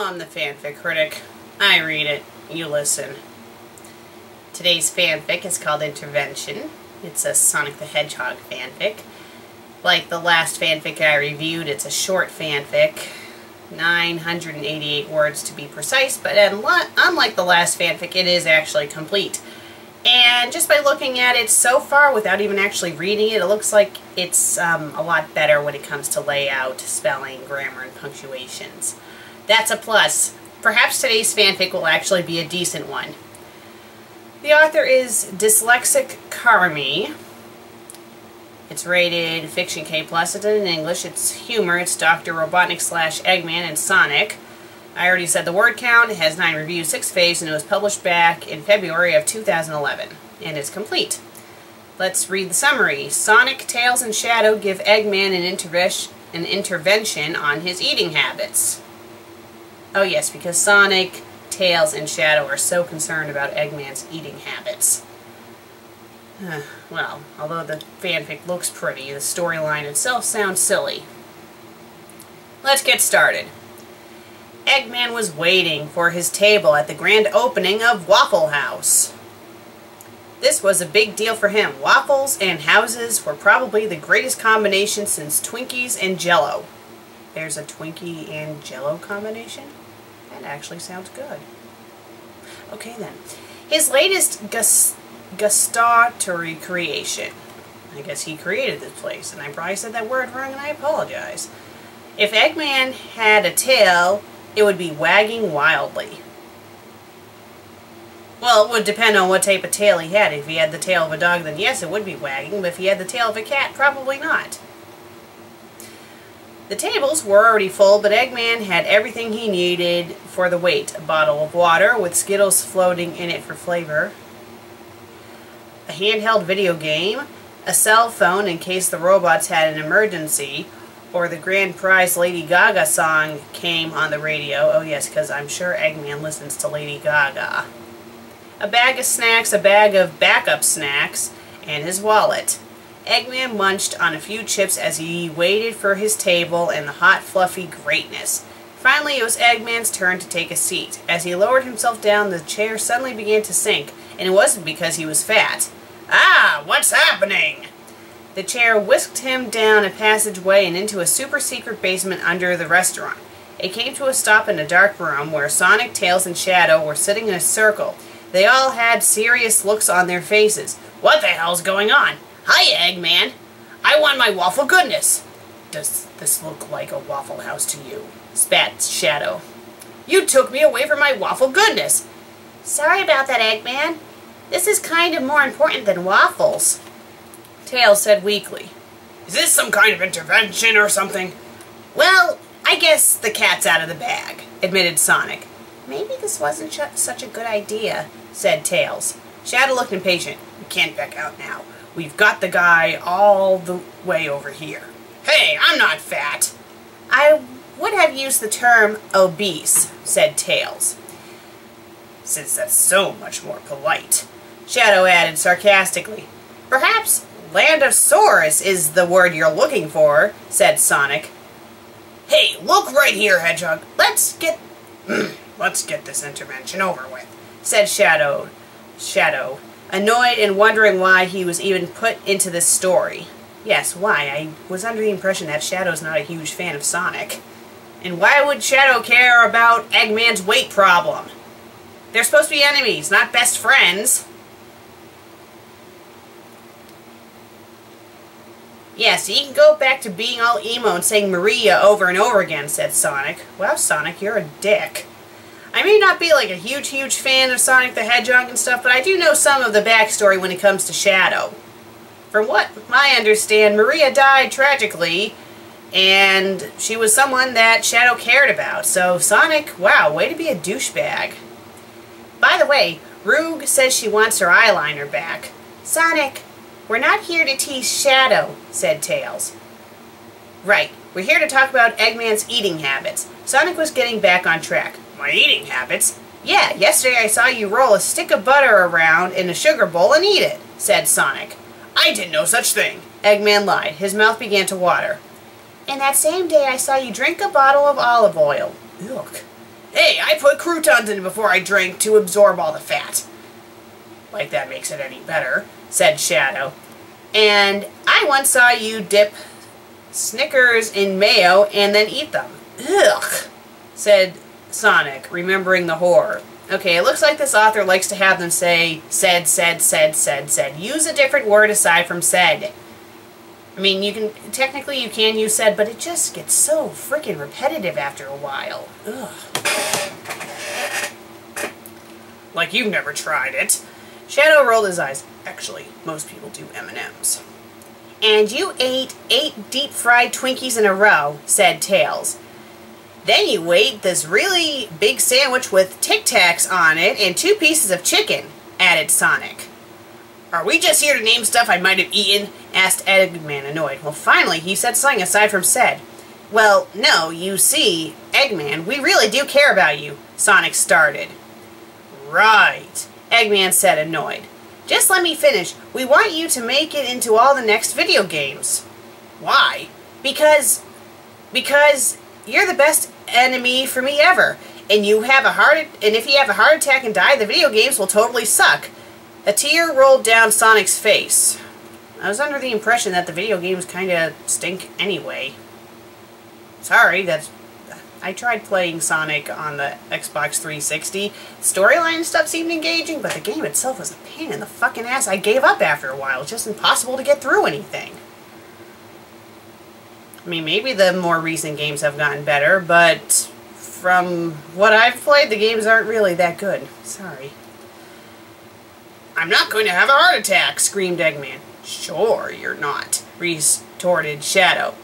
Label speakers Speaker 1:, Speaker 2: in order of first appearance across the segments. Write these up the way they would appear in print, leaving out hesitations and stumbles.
Speaker 1: I'm the fanfic critic. I read it, you listen. Today's fanfic is called Intervention. It's a Sonic the Hedgehog fanfic. Like the last fanfic I reviewed, it's a short fanfic. 988 words to be precise, but unlike the last fanfic, it is actually complete. And just by looking at it so far, without even actually reading it, it looks like it's a lot better when it comes to layout, spelling, grammar, and punctuations. That's a plus. Perhaps today's fanfic will actually be a decent one. The author is Dyslexic Karmi. It's rated Fiction K+. It's in English. It's humor. It's Dr. Robotnik / Eggman and Sonic. I already said the word count. It has 9 reviews, 6 faves, and it was published back in February of 2011. And it's complete. Let's read the summary. Sonic, Tails, and Shadow give Eggman an intervention on his eating habits. Oh yes, because Sonic, Tails, and Shadow are so concerned about Eggman's eating habits. Well, although the fanfic looks pretty, the storyline itself sounds silly. Let's get started. Eggman was waiting for his table at the grand opening of Waffle House. This was a big deal for him. Waffles and houses were probably the greatest combination since Twinkies and Jell-O. There's a Twinkie and Jell-O combination? That actually sounds good. Okay then. His latest gustatory creation. I guess he created this place, and I probably said that word wrong, and I apologize. If Eggman had a tail, it would be wagging wildly. Well, it would depend on what type of tail he had. If he had the tail of a dog, then yes, it would be wagging, but if he had the tail of a cat, probably not. The tables were already full, but Eggman had everything he needed for the wait. A bottle of water with Skittles floating in it for flavor, a handheld video game, a cell phone in case the robots had an emergency, or the grand prize Lady Gaga song came on the radio. Oh yes, because I'm sure Eggman listens to Lady Gaga. A bag of snacks, a bag of backup snacks, and his wallet. Eggman munched on a few chips as he waited for his table and the hot, fluffy greatness. Finally, it was Eggman's turn to take a seat. As he lowered himself down, the chair suddenly began to sink, and it wasn't because he was fat. Ah, what's happening? The chair whisked him down a passageway and into a super-secret basement under the restaurant. It came to a stop in a dark room where Sonic, Tails, and Shadow were sitting in a circle. They all had serious looks on their faces. What the hell's going on? Hi, Eggman. I want my waffle goodness. Does this look like a Waffle House to you? Spat Shadow. You took me away from my waffle goodness. Sorry about that, Eggman. This is kind of more important than waffles. Tails said weakly. Is this some kind of intervention or something? Well, I guess the cat's out of the bag, admitted Sonic. Maybe this wasn't such a good idea, said Tails. Shadow looked impatient. We can't back out now. We've got the guy all the way over here. Hey, I'm not fat. I would have used the term obese, said Tails. Since that's so much more polite, Shadow added sarcastically. Perhaps Landosaurus is the word you're looking for, said Sonic. Hey, look right here, Hedgehog. Let's get this intervention over with, said Shadow, annoyed and wondering why he was even put into this story. Yes, why? I was under the impression that Shadow's not a huge fan of Sonic. And why would Shadow care about Eggman's weight problem? They're supposed to be enemies, not best friends. Yes, you can go back to being all emo and saying Maria over and over again, said Sonic. Wow, Sonic, you're a dick. I may not be like a huge fan of Sonic the Hedgehog and stuff, but I do know some of the backstory when it comes to Shadow. From what I understand, Maria died tragically, and she was someone that Shadow cared about. So Sonic, wow, way to be a douchebag. By the way, Roog says she wants her eyeliner back. Sonic, we're not here to tease Shadow, said Tails. Right, we're here to talk about Eggman's eating habits. Sonic was getting back on track. My eating habits? Yeah, yesterday I saw you roll a stick of butter around in a sugar bowl and eat it, said Sonic. I did no such thing. Eggman lied. His mouth began to water. And that same day I saw you drink a bottle of olive oil. Ugh. Hey, I put croutons in before I drank to absorb all the fat. Like that makes it any better, said Shadow. And I once saw you dip Snickers in mayo and then eat them. Ugh, said Sonic, remembering the horror. Okay, it looks like this author likes to have them say, said. Use a different word aside from said. I mean, technically you can use said, but it just gets so freaking repetitive after a while. Ugh. Like you've never tried it. Shadow rolled his eyes. Actually, most people do M&Ms. And you ate 8 deep-fried Twinkies in a row, said Tails. Then you ate this really big sandwich with Tic Tacs on it and 2 pieces of chicken, added Sonic. Are we just here to name stuff I might have eaten? Asked Eggman, annoyed. Well, finally, he said something aside from said. Well, no, you see, Eggman, we really do care about you, Sonic started. Right, Eggman said, annoyed. Just let me finish. We want you to make it into all the next video games. Why? Because you're the best enemy for me ever. And if you have a heart attack and die, the video games will totally suck. A tear rolled down Sonic's face. I was under the impression that the video games kinda stink anyway. Sorry, I tried playing Sonic on the Xbox 360. Storyline and stuff seemed engaging, but the game itself was a pain in the fucking ass. I gave up after a while. It's just impossible to get through anything. I mean, maybe the more recent games have gotten better, but from what I've played, the games aren't really that good. Sorry. I'm not going to have a heart attack, screamed Eggman. Sure you're not, retorted Shadow.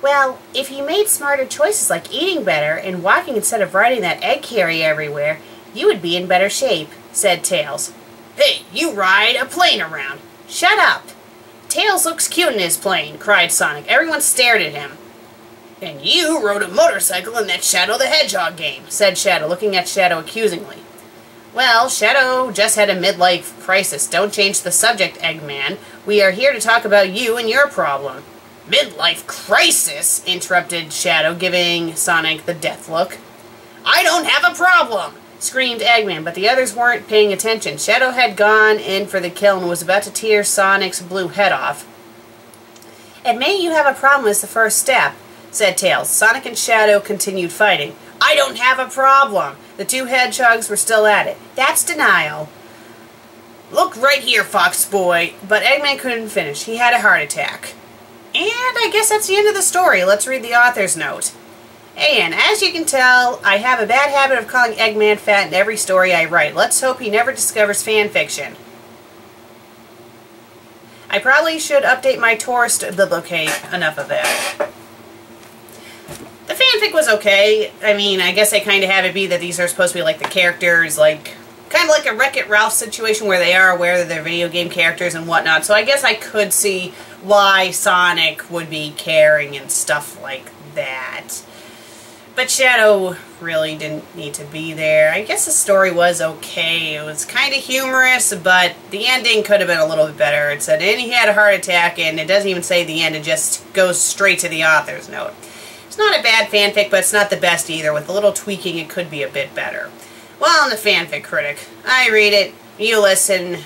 Speaker 1: Well, if you made smarter choices like eating better and walking instead of riding that egg carry everywhere, you would be in better shape, said Tails. Hey, you ride a plane around. Shut up. Tails looks cute in his plane, cried Sonic. Everyone stared at him. And you rode a motorcycle in that Shadow the Hedgehog game, said Shadow, looking at Shadow accusingly. Well, Shadow just had a midlife crisis. Don't change the subject, Eggman. We are here to talk about you and your problem. Midlife crisis, interrupted Shadow, giving Sonic the death look. I don't have a problem, screamed Eggman, but the others weren't paying attention. Shadow had gone in for the kill and was about to tear Sonic's blue head off. Admitting you have a problem is the first step, said Tails. Sonic and Shadow continued fighting. I don't have a problem. The 2 hedgehogs were still at it. That's denial. Look right here, Fox Boy. But Eggman couldn't finish. He had a heart attack. And I guess that's the end of the story. Let's read the author's note. And as you can tell, I have a bad habit of calling Eggman fat in every story I write. Let's hope he never discovers fan fiction. I probably should update my tourist okay, enough of that. The fanfic was okay. I mean, I guess I kind of have it be that these are supposed to be like the characters, like kind of like a Wreck-It Ralph situation where they are aware that they're video game characters and whatnot. So I guess I could see why Sonic would be caring and stuff like that. But Shadow really didn't need to be there. I guess the story was okay. It was kind of humorous, but the ending could have been a little bit better. It said, and he had a heart attack, and it doesn't even say the end. It just goes straight to the author's note. It's not a bad fanfic, but it's not the best either. With a little tweaking, it could be a bit better. Well, I'm the fanfic critic. I read it, you listen,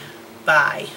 Speaker 1: bye.